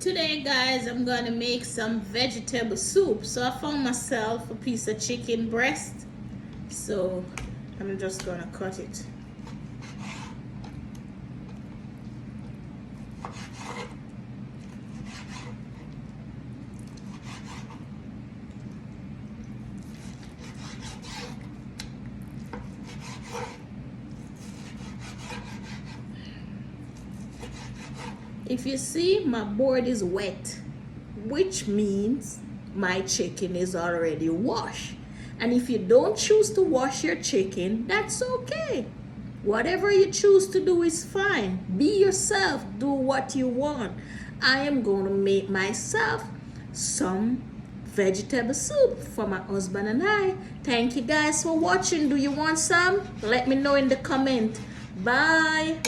Today guys, I'm gonna make some vegetable soup. So I found myself a piece of chicken breast, so I'm just gonna cut it. If you see, my board is wet, which means my chicken is already washed. And if you don't choose to wash your chicken, that's okay. Whatever you choose to do is fine. Be yourself, do what you want. I am going to make myself some vegetable soup for my husband and I. Thank you guys for watching. Do you want some? Let me know in the comment. Bye.